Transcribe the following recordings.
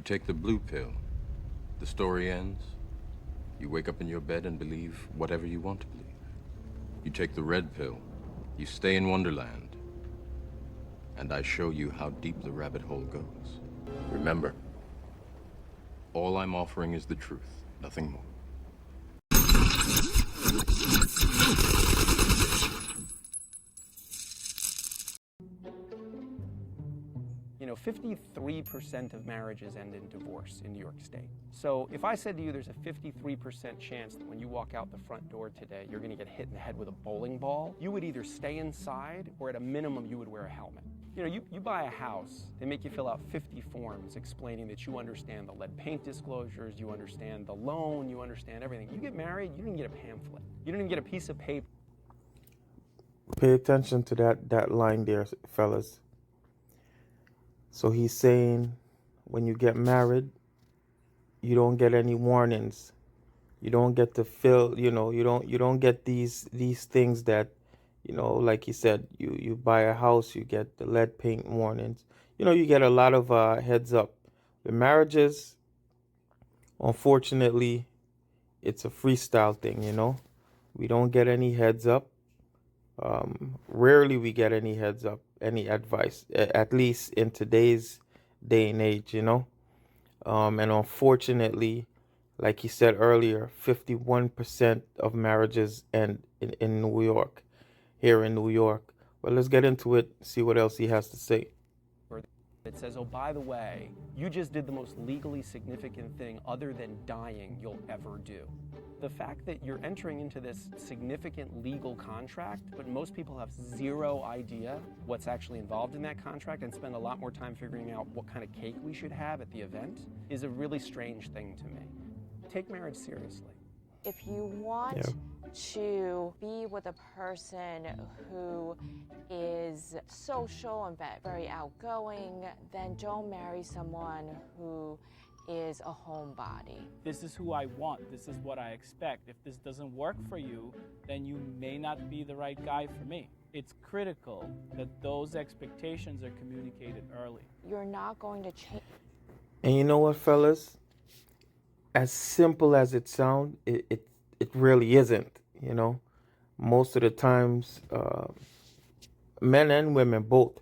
take the blue pill. The story ends. You wake up in your bed and believe whatever you want to believe. You take the red pill. You stay in Wonderland. And I show you how deep the rabbit hole goes. Remember, all I'm offering is the truth, nothing more. You know, 53% of marriages end in divorce in New York State. So if I said to you there's a 53% chance that when you walk out the front door today, you're going to get hit in the head with a bowling ball, you would either stay inside or at a minimum you would wear a helmet. You know, you buy a house, they make you fill out 50 forms explaining that you understand the lead paint disclosures, you understand the loan, you understand everything. You get married, you don't even get a pamphlet. You don't even get a piece of paper. Pay attention to that line there, fellas. So he's saying when you get married, you don't get any warnings. You don't get to fill, you don't get these things that, like he said, you buy a house, you get the lead paint warnings. You get a lot of heads up. The marriages, unfortunately, it's a freestyle thing, We don't get any heads up. Rarely we get any heads up, any advice, at least in today's day and age, And unfortunately, like he said earlier, 51% of marriages end in New York, here in New York. But let's get into it, see what else he has to say. It says, oh, by the way, you just did the most legally significant thing other than dying you'll ever do. The fact that you're entering into this significant legal contract, but most people have zero idea what's actually involved in that contract and spend a lot more time figuring out what kind of cake we should have at the event is a really strange thing to me. Take marriage seriously. If you want to be with a person who is social and very outgoing, then don't marry someone who is a homebody. This is who I want. This is what I expect. If this doesn't work for you, then you may not be the right guy for me. It's critical that those expectations are communicated early. You're not going to change. And you know what, fellas? As simple as it sounds, it really isn't, Most of the times, men and women both,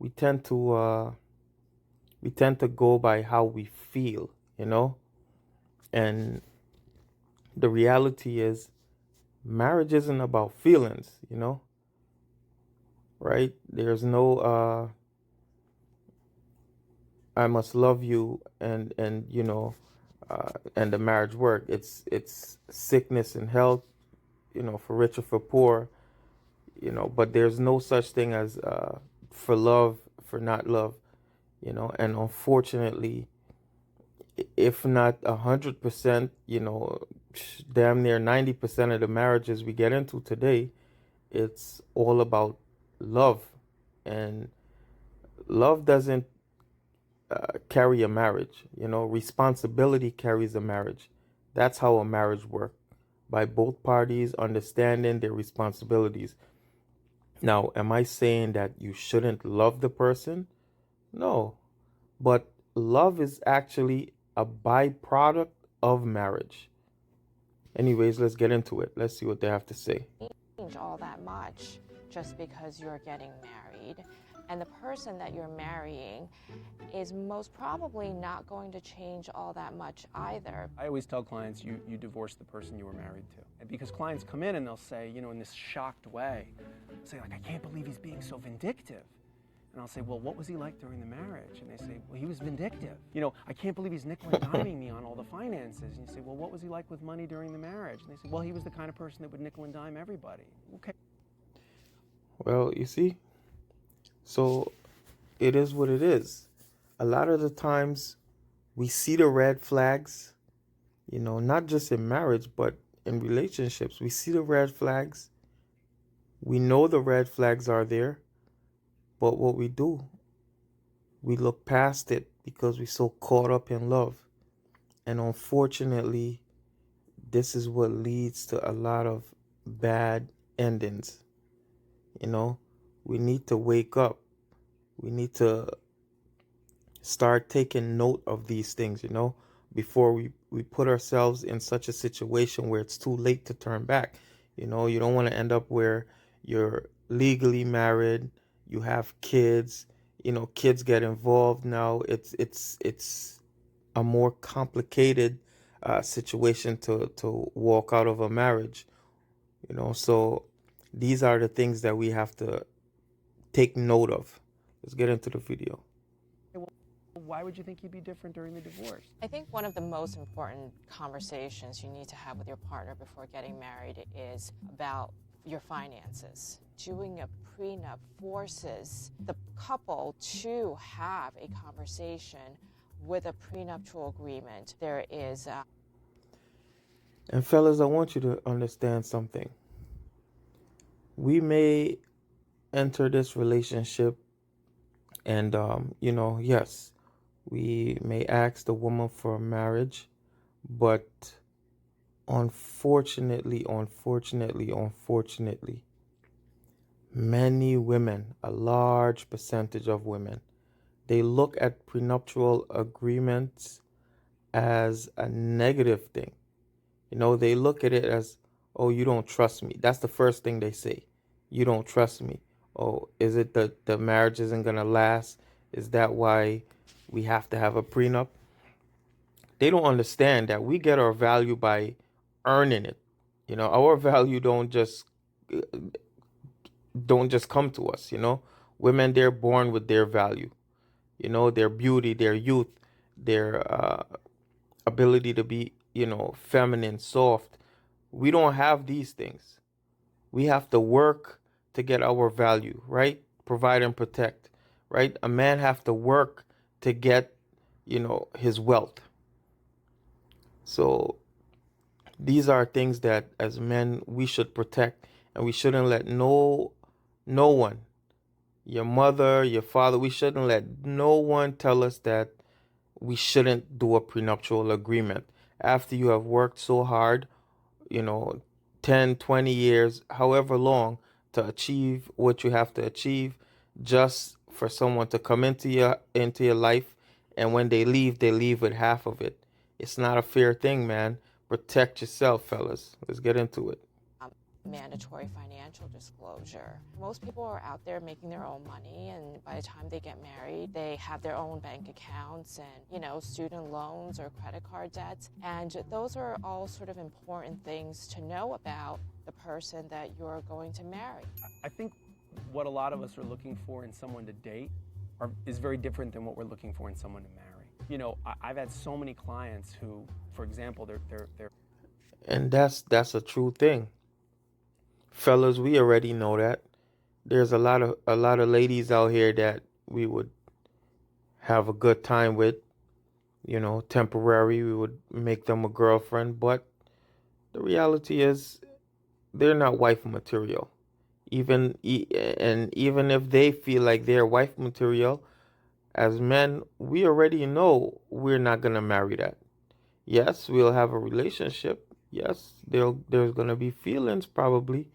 we tend to go by how we feel, And the reality is, marriage isn't about feelings, Right? There's no I must love you and the marriage work. It's sickness and health, for rich or for poor, but there's no such thing as for love, for not love, and unfortunately, if not 100%, damn near 90% of the marriages we get into today, it's all about love, and love doesn't carry a marriage. Responsibility carries a marriage. That's how a marriage works, by both parties understanding their responsibilities. Now, am I saying that you shouldn't love the person? No, but love is actually a byproduct of marriage. Anyways, let's get into it. Let's see what they have to say. Change all that much just because you're getting married. And the person that you're marrying is most probably not going to change all that much either. I always tell clients, you divorce the person you were married to. And because clients come in and they'll say, in this shocked way, say like, I can't believe he's being so vindictive. And I'll say, well, what was he like during the marriage? And they say, well, he was vindictive. I can't believe he's nickel and diming me on all the finances. And you say, well, what was he like with money during the marriage? And they say, well, he was the kind of person that would nickel and dime everybody. Okay. Well, you see, so it is what it is. A lot of the times we see the red flags, not just in marriage, but in relationships. We see the red flags. We know the red flags are there. But what we do, we look past it because we're so caught up in love. And unfortunately, this is what leads to a lot of bad endings. We need to wake up. We need to Start taking note of these things, you know, before we put ourselves in such a situation where it's too late to turn back. You know, you don't want to end up where you're legally married, you have kids, you know, kids get involved now. It's a more complicated situation to walk out of a marriage, you know. So these are the things that we have to take note of. Let's get into the video. Why would you think you'd be different during the divorce? I think one of the most important conversations you need to have with your partner before getting married is about your finances. Doing a prenup forces the couple to have a conversation with a prenuptial agreement. There is And fellas, I want you to understand something. We may enter this relationship and, you know, yes, we may ask the woman for marriage, but unfortunately, many women, a large percentage of women, they look at prenuptial agreements as a negative thing. You know, they look at it as, oh, you don't trust me. That's the first thing they say. You don't trust me. Oh, is it that the marriage isn't going to last? Is that why we have to have a prenup? They don't understand that we get our value by earning it. You know, our value don't just come to us, you know. Women, they're born with their value. You know, their beauty, their youth, their ability to be, you know, feminine, soft. We don't have these things. We have to work to get our value, right? Provide and protect, right? A man have to work to get, you know, his wealth. So these are things that as men we should protect, and we shouldn't let no one, your mother, your father, we shouldn't let no one tell us that we shouldn't do a prenuptial agreement after you have worked so hard, you know, 10, 20 years, however long, to achieve what you have to achieve, just for someone to come into your life, and when they leave with half of it. It's not a fair thing, man. Protect yourself, fellas. Let's get into it. mandatory financial disclosure. Most people are out there making their own money, and by the time they get married, they have their own bank accounts and, student loans or credit card debts. And those are all sort of important things to know about the person that you're going to marry. I think what a lot of us are looking for in someone to date is very different than what we're looking for in someone to marry. I've had so many clients who, for example, they're And that's a true thing. Fellas, we already know that. There's a lot of ladies out here that we would have a good time with, temporary. We would make them a girlfriend, but the reality is they're not wife material. Even if they feel like they're wife material, as men, we already know we're not gonna marry that. Yes, we'll have a relationship. Yes, there's gonna be feelings probably,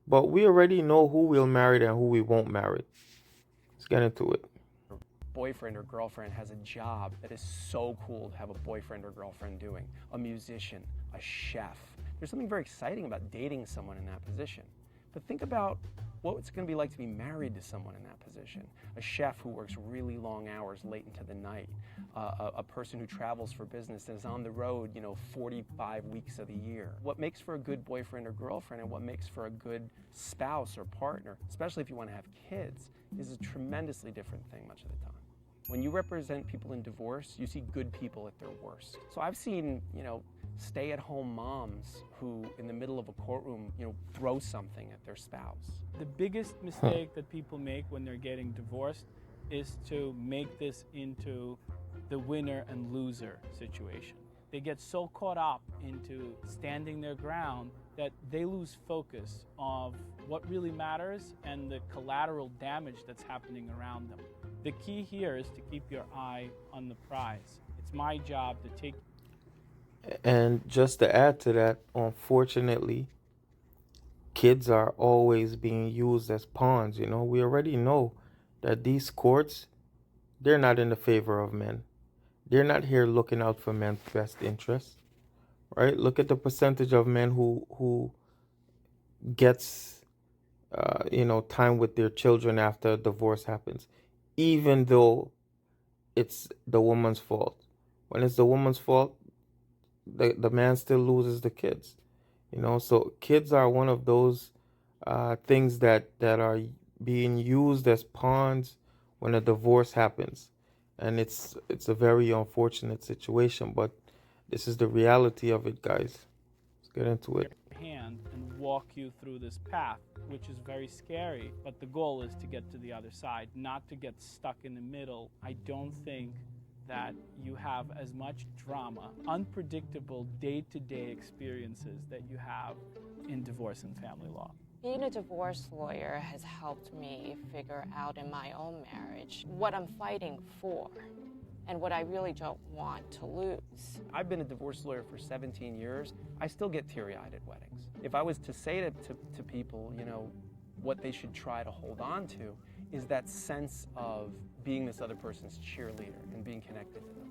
but we already know who we'll marry and who we won't marry. Let's get into it. boyfriend or girlfriend has a job that is so cool to have a boyfriend or girlfriend doing. A musician, a chef. There's something very exciting about dating someone in that position. But think about what it's going to be like to be married to someone in that position. A chef who works really long hours late into the night. A person who travels for business and is on the road, 45 weeks of the year. What makes for a good boyfriend or girlfriend and what makes for a good spouse or partner, especially if you want to have kids, is a tremendously different thing much of the time. When you represent people in divorce, you see good people at their worst. So I've seen, stay-at-home moms who, in the middle of a courtroom, throw something at their spouse. The biggest mistake that people make when they're getting divorced is to make this into the winner and loser situation. They get so caught up into standing their ground that they lose focus of what really matters and the collateral damage that's happening around them. The key here is to keep your eye on the prize. It's my job to take. And just to add to that, unfortunately, kids are always being used as pawns. We already know that these courts, they're not in the favor of men. They're not here looking out for men's best interests, right? Look at the percentage of men who gets, time with their children after a divorce happens, even though it's the woman's fault. When it's the woman's fault, the man still loses the kids. So kids are one of those things that are being used as pawns when a divorce happens, and it's a very unfortunate situation. But this is the reality of it, guys. Let's get into it. Hand and walk you through this path, which is very scary, but the goal is to get to the other side, not to get stuck in the middle. I don't think that you have as much drama, unpredictable day-to-day experiences that you have in divorce and family law. Being a divorce lawyer has helped me figure out in my own marriage what I'm fighting for and what I really don't want to lose. I've been a divorce lawyer for 17 years. I still get teary-eyed at weddings. If I was to say to people, what they should try to hold on to is that sense of being this other person's cheerleader and being connected to them.